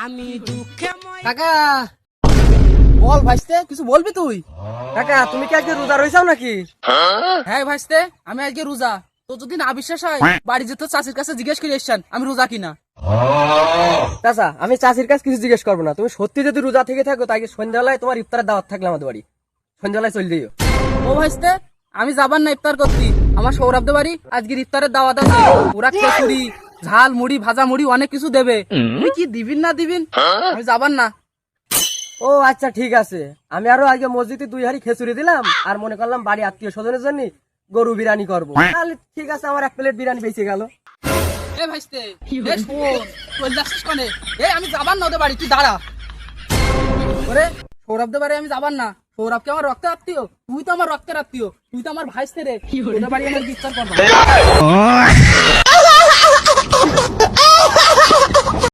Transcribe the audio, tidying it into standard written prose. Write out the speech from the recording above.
আমি দুঃখে কাকা বল ভাইস্তে, কিছু বলবি তুই? কাকা তুমি কি আজকে রোজা রইছাও নাকি? হ্যাঁ ভাইস্তে, আমি আজকে রোজা। তো যদি না বিশ্বাস হয় বাড়ি যেতে চাষির কাছে জিজ্ঞেস করে এসছেন আমি রোজা কিনা। চাচা আমি চাষির কাছে কিছু জিজ্ঞেস করবো না, তুমি সত্যি যদি রোজা থেকে থাকো তাই সন্ধ্যাবেলায় তোমার ইফতারের দাওয়াত থাকলে আমাদের বাড়ি সন্ধ্যাবেলায় চল দিও। ও ভাইস্তে, আমি যাবার না ইফতার করতে। আমার সৌরভদের বাড়ি আজকের ইফতারের দাওয়াত আছে। ওরা খিচুড়ি, ঝাল মুড়ি, ভাজা মুড়ি অনেক কিছু দেবে। তুমি কি দিবিন না দিবিন? আমি যাবার না। ও আচ্ছা ঠিক আছে, আমি আরো আগে মসজিদে 2 হাঁড়ি খেচুড়ি দিলাম আর মনে করলাম বাড়ি আত্মীয় স্বজনের জন্য গরু বিরিয়ানি করবো, তাহলে ঠিক আছে আমার 1 প্লেট বিরিয়ানি বেঁচে গেল। এ ভাইস্তে, এ শোন, চল যাচ্ছিস কনে? এ আমি যাবার না ওদের বাড়ি, তুই দাঁড়া। ওরে সৌরভদের বাড়ি আমি যাবার না। সৌরভকে আমার রক্তের আত্মীয়, তুই তো আমার রক্তের আত্মীয়, তুই তো আমার ভাইস্তে রে। ওদের বাড়ি আমার বিচার করবা।